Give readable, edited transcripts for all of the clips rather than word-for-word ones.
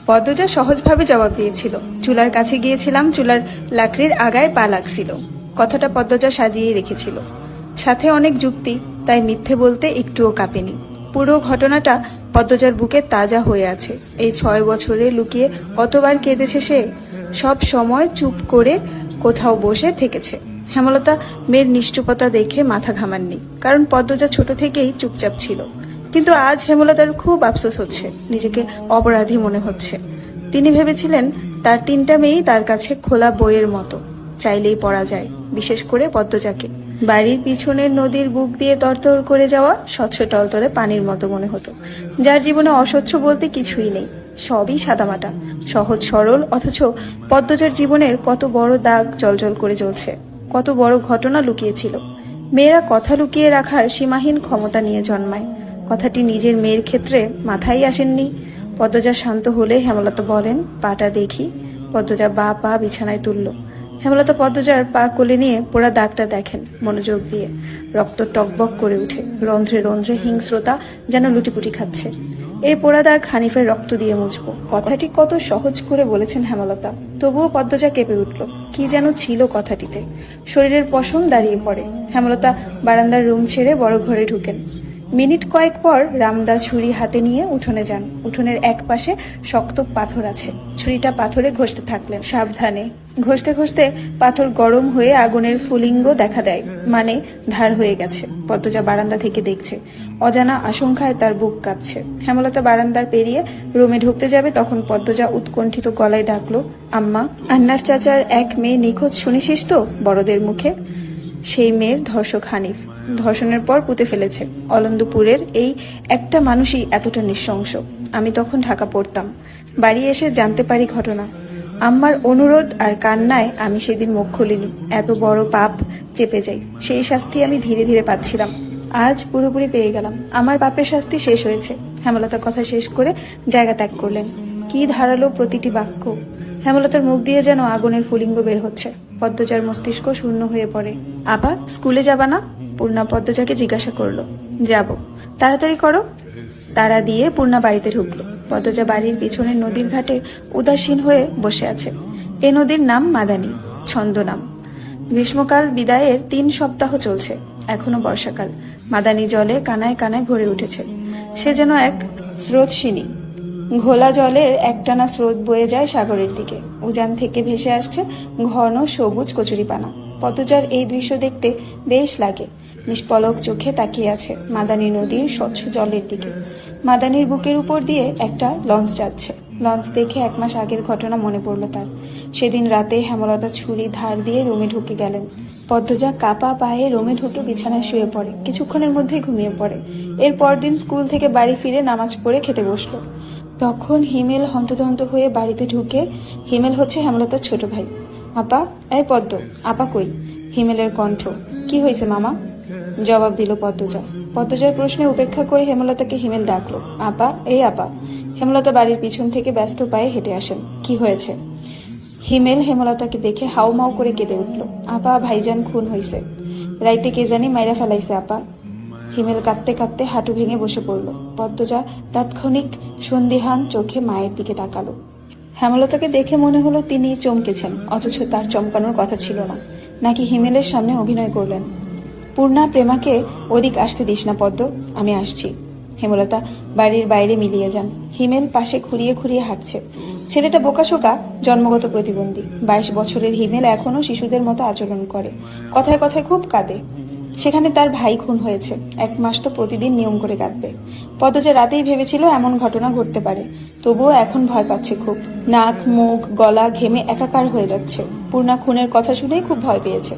পদ্মজা সহজভাবে জবাব দিয়েছিল। চুলার কাছে গিয়েছিলাম, চুলার লাকড়ির আগায় পা লাগছিল। কথাটা পদ্মজা সাজিয়ে রেখেছিল, সাথে অনেক যুক্তি, তাই মিথ্যে বলতে একটুও কাঁপেনি। পুরো ঘটনাটা পদ্মজার বুকে তাজা হয়ে আছে। এই 6 বছরে লুকিয়ে কতবার কেঁদেছে সে। সব সময় চুপ করে কোথাও বসে থেকেছে। হেমলতা মেয়ের নিশ্চুপতা দেখে মাথা ঘামাননি, কারণ পদ্মজা ছোট থেকেই চুপচাপ ছিল। কিন্তু আজ হেমলতার খুব আফসোস হচ্ছে, নিজেকে অপরাধী মনে হচ্ছে। তিনি ভেবেছিলেন তার 3টা মেয়েই তার কাছে খোলা বইয়ের মতো, চাইলেই পড়া যায়, বিশেষ করে পদ্মজাকে। বাড়ির পিছনের নদীর বুক দিয়ে তরতর করে যাওয়া স্বচ্ছ টলতলে পানির মতো মনে হতো, যার জীবনে অস্বচ্ছ বলতে কিছুই নেই, সবই সাদামাটা, সহজ সরল। অথচ পদ্মজার জীবনের কত বড় দাগ জলজল করে জ্বলছে, কত বড় ঘটনা লুকিয়েছিল। মেয়েরা কথা লুকিয়ে রাখার সীমাহীন ক্ষমতা নিয়ে জন্মায়। কথাটি নিজের মেয়ের ক্ষেত্রে মাথায় আসেননি। পদ্মজা শান্ত হলে হেমলতা বলেন, পাটা দেখি। পদ্মজা বা পা বিছানায় তুলল। হেমলতা পদ্মজার পা কোলে নিয়ে পোড়া দাগটা দেখেন মনোযোগ দিয়ে। রক্ত টকবক করে উঠে, রন্ধ্রে রন্ধ্রে হিংস্রতা যেন লুটিপুটি খাচ্ছে। এই পোড়া দাগ হানিফের রক্ত দিয়ে মুছবো। কথাটি কত সহজ করে বলেছেন হেমলতা, তবুও পদ্মজা কেঁপে উঠল। কি যেন ছিল কথাটিতে। শরীরের পশম দাঁড়িয়ে পড়ে। হেমলতা বারান্দার রুম ছেড়ে বড় ঘরে ঢুকেন। মিনিট কয়েক পর রামদা ছুরি হাতে নিয়ে উঠোনে যান। উঠোনের এক পাশে শক্ত পাথর আছে, ছুরিটা পাথরে ঘষতে থাকলেন সাবধানে। ঘষতে ঘষতে পাথর গরম হয়ে আগুনের ফুলিঙ্গ দেখা দেয়, মানে ধার হয়ে গেছে। পদ্মজা বারান্দা থেকে দেখছে, অজানা আশঙ্কায় তার বুক কাঁপছে। হেমলতা বারান্দার পেরিয়ে রুমে ঢুকতে যাবে, তখন পদ্মজা উৎকণ্ঠিত গলায় ডাকলো, আম্মা। আন্নার চাচার এক মেয়ে নিখোঁজ শুনেছিস তো বড়দের মুখে? সেই মেয়ের ধর্ষক হানিফ, ধর্ষণের পর পুঁতে ফেলেছে। অলন্দপুরের এই একটা মানুষই এতটা নৃশংস। আমি তখন ঢাকা পড়তাম, বাড়ি এসে জানতে পারি ঘটনা। আম্মার অনুরোধ আর কান্নায় আমি সেদিন মুখ খুলিনি। এত বড় পাপ চেপে যাই, সেই শাস্তি আমি ধীরে ধীরে পাচ্ছিলাম। আজ পুরোপুরি পেয়ে গেলাম, আমার পাপের শাস্তি শেষ হয়েছে। হেমলতা কথা শেষ করে জায়গা ত্যাগ করলেন। কি ধারালো প্রতিটি বাক্য! হেমলতার মুখ দিয়ে যেন আগুনের ফুলিঙ্গ বের হচ্ছে। পদ্মজার মস্তিষ্ক শূন্য হয়ে পড়ে। আপা, স্কুলে যাবা না? পূর্ণা পদ্মজাকে জিজ্ঞাসা করলো। যাব। তাড়াতাড়ি করো। তাড়া দিয়ে পূর্ণা বাড়িতে ঢুকলো। পদ্মজা বাড়ির পিছনের নদীর ঘাটে উদাসীন হয়ে বসে আছে। এ নদীর নাম মাদানী, ছন্দ নাম। গ্রীষ্মকাল বিদায়ের 3 সপ্তাহ চলছে, এখনো বর্ষাকাল। মাদানী জলে কানায় কানায় ভরে উঠেছে। সে যেন এক স্রোতস্বিনী। ঘোলা জলের একটানা স্রোত বয়ে যায় সাগরের দিকে। উজান থেকে ভেসে আসছে ঘন সবুজ কচুরিপানা। পদ্মজার এই দৃশ্য দেখতে বেশ লাগে। নিষ্পলক চোখে তাকিয়ে আছে মাদানী নদীর স্বচ্ছ জলের দিকে। মাদানীর বুকের উপর দিয়ে একটা লঞ্চ যাচ্ছে। লঞ্চ দেখে 1 মাস আগের ঘটনা মনে পড়ল তার। সেদিন রাতে হেমলতা ছুরি ধার দিয়ে রুমে ঢুকে গেলেন। পদ্মজা কাপা পায়ে রুমে ঢুকে বিছানায় শুয়ে পড়ে। কিছুক্ষণের মধ্যেই ঘুমিয়ে পড়ে। এর পরদিন স্কুল থেকে বাড়ি ফিরে নামাজ পড়ে খেতে বসলো। তখন হিমেল হন্তদন্ত হয়ে বাড়িতে ঢুকে। হিমেল হচ্ছে হেমলতার ছোট ভাই। আপা, এই পদ্ম, আপা কই? হিমেলের কণ্ঠ। কি হয়েছে মামা? জবাব দিল পদ্মজা। পদ্মজার প্রশ্নে উপেক্ষা করে হেমলতাকে হিমেল ডাকলো। আপা, এই আপা। হেমলতা বাড়ির পিছন থেকে ব্যস্ত পায়ে হেঁটে আসেন। কি হয়েছে? হিমেল হেমলতাকে দেখে হাউমাউ করে কেঁদে উঠল। আপা, ভাইজান খুন হইছে। রাইতে কে জানি মাইরা ফেলাইছে আপা। হিমেল কাঁদতে কাঁদতে হাঁটু ভেঙে বসে পড়ল। পদ্মজা তাৎক্ষণিক সন্দিহান চোখে মায়ের দিকে তাকালো। হেমলতাকে দেখে মনে হলো তিনি চমকেছেন, অথচ তার চমকানোর কথা ছিল না। নাকি হিমেলের সামনে অভিনয় করলেন। পূর্ণা, প্রেমাকে ওদিক আসতে দিস না পদ্ম, আমি আসছি। হেমলতা বাড়ির বাইরে মিলিয়ে যান। হিমেল পাশে খুঁড়িয়ে খুঁড়িয়ে হাঁটছে। ছেলেটা বোকাশোকা, জন্মগত প্রতিবন্ধী। 22 বছরের হিমেল এখনো শিশুদের মতো আচরণ করে, কথায় কথায় খুব কাঁদে। সেখানে তার ভাই খুন হয়েছে। 1 মাস তো প্রতিদিন নিয়ম করে কাঁদবে। পদ্মজা রাতেই ভেবেছিল এমন ঘটনা ঘটতে পারে, তবুও এখন ভয় পাচ্ছে খুব। নাক, মুখ, গলা ঘেমে একাকার হয়ে যাচ্ছে। পূর্ণা খুনের কথা শুনেই খুব ভয় পেয়েছে।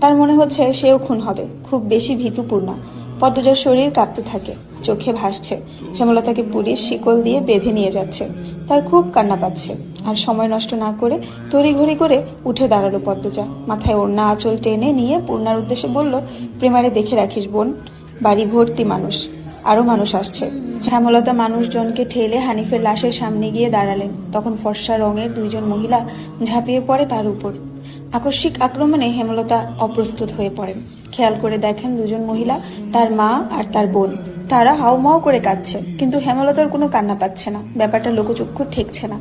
তার মনে হচ্ছে সেও খুন হবে। খুব বেশি ভীতু পূর্ণা। পদ্মজার শরীর কাঁপতে থাকে, চোখে ভাসছে হেমলতাকে পুলিশ শিকল দিয়ে বেঁধে নিয়ে যাচ্ছে। তার খুব কান্না পাচ্ছে। আর সময় নষ্ট না করে তড়িঘড়ি করে উঠে দাঁড়ালো পদ্মজা। মাথায় ওড়না আঁচল টেনে নিয়ে পূর্ণার উদ্দেশ্যে বলল, প্রেমারে দেখে রাখিস বোন, বাড়ি ভর্তি মানুষ, আরো মানুষ আসছে। হেমলতা মানুষজনকে ঠেলে হানিফের লাশের সামনে গিয়ে দাঁড়ালেন। তখন ফর্সা রঙের 2 জন মহিলা ঝাঁপিয়ে পড়ে তার উপর। আকস্মিক আক্রমণে হেমলতা অপ্রস্তুত হয়ে পড়েন। খেয়াল করে দেখেন 2 জন মহিলা তার মা আর তার বোন। তারা হাউমাউ করে কাঁদছে, কিন্তু হেমলতার কোনো কান্না পাচ্ছে না। ব্যাপারটা লোকচক্ষু ঠেকছে না।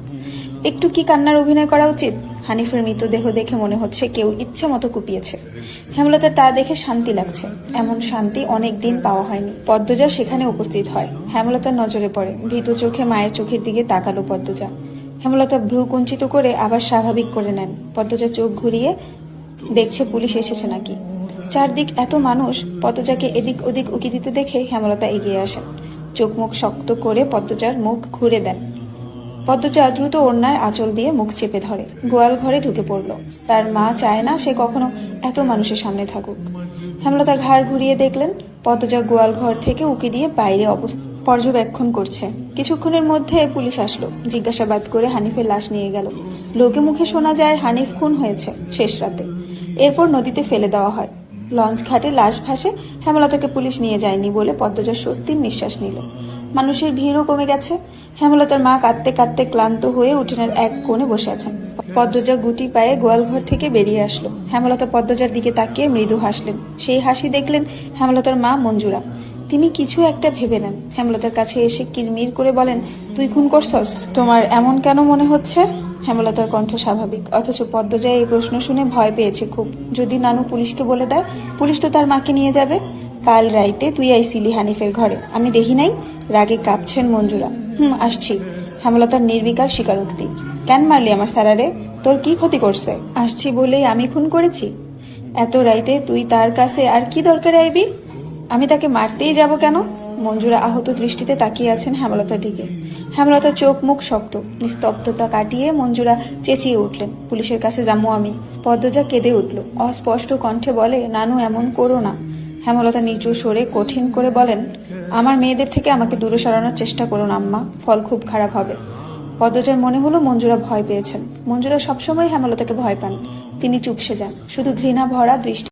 একটু কি কান্নার অভিনয় করা উচিত? হানিফের মৃতদেহ দেখে মনে হচ্ছে কেউ ইচ্ছে মতো কুপিয়েছে। হেমলতার তা দেখে শান্তি লাগছে। এমন শান্তি অনেক দিন পাওয়া হয়নি। পদ্মজা সেখানে উপস্থিত হয়। হেমলতার নজরে পড়ে। ভীতু চোখে মায়ের চোখের দিকে তাকালো পদ্মজা। হেমলতা ভ্রু কুঞ্চিত করে আবার স্বাভাবিক করে নেন। পদ্মজা চোখ ঘুরিয়ে দেখছে পুলিশ এসেছে নাকি। চারদিক এত মানুষ। পদ্মজাকে এদিক ওদিক উকি দিতে দেখে হেমলতা এগিয়ে আসেন। চোখ মুখ শক্ত করে পদ্মজার মুখ ঘুরে দেন। পদ্মজা দ্রুত ওড়নার আঁচল দিয়ে মুখ চেপে ধরে। গোয়াল ঘরে ঢুকে পড়ল। তার মা চায় না সে কখনো এত মানুষের সামনে থাকুক। হেমলতা ঘাড় ঘুরিয়ে দেখলেন পদ্মজা গোয়াল ঘর থেকে উকি দিয়ে বাইরে অবস্থা পর্যবেক্ষণ করছে। কিছুক্ষণের মধ্যে পুলিশ আসলো। জিজ্ঞাসাবাদ করে হানিফের লাশ নিয়ে গেল। লোকে মুখে শোনা যায় হানিফ খুন হয়েছে শেষ রাতে। এরপর নদীতে ফেলে দেওয়া হয়। লঞ্চ ঘাটে লাশ ভাসে। হেমলতাকে পুলিশ নিয়ে যায়নি বলে পদ্মজা স্বস্তির নিঃশ্বাস নিল। মানুষের ভিড়ও কমে গেছে। হেমলতার মা কাঁদতে কাঁদতে ক্লান্ত হয়ে উঠোনের এক কোণে বসে আছেন। পদ্মজা গুটি পায়ে গোয়ালঘর থেকে বেরিয়ে আসলো। হেমলতা পদ্মজার দিকে তাকিয়ে মৃদু হাসলেন। সেই হাসি দেখলেন হেমলতার মা মঞ্জুরা। তিনি কিছু একটা ভেবে নেন। হেমলতার কাছে এসে কিরমির করে বলেন, তুই খুন করছস? তোমার এমন কেন মনে হচ্ছে? হেমলতার কণ্ঠ স্বাভাবিক, অথচ পদ্মজা এই প্রশ্ন শুনে ভয় পেয়েছে খুব। যদি নানু পুলিশকে বলে দেয়? পুলিশ তো তার মাকে নিয়ে যাবে। কাল রাইতে তুই আইছিলি হানিফের ঘরে, আমি দেখি নাই? রাগে কাঁপছেন মঞ্জুরা। আসছি। হেমলতার নির্বিকার স্বীকারোক্তি। কেন মারলি আমার স্যারারে? তোর কি ক্ষতি করছে? আসছি বলেই আমি খুন করেছি? এত রাইতে তুই তার কাছে আর কি দরকারে আইবি? আমি তাকে মারতেই যাব কেন? মঞ্জুরা আহত দৃষ্টিতে তাকিয়ে আছেন হেমলতার দিকে। হেমলতার চোখ মুখ শক্ত। নিস্তব্ধতা কাটিয়ে মঞ্জুরা চেঁচিয়ে উঠলেন, পুলিশের কাছে যাবো আমি। পদ্মজা কেঁদে উঠল। অস্পষ্ট কণ্ঠে বলে, নানু এমন করো না। হেমলতা নিচু সরে কঠিন করে বলেন, আমার মেয়েদের থেকে আমাকে দূরে সরানোর চেষ্টা করুন আম্মা, ফল খুব খারাপ হবে। পদ্মজার মনে হলো মঞ্জুরা ভয় পেয়েছেন। মঞ্জুরা সবসময় হেমলতাকে ভয় পান। তিনি চুপসে যান, শুধু ঘৃণা ভরা দৃষ্টি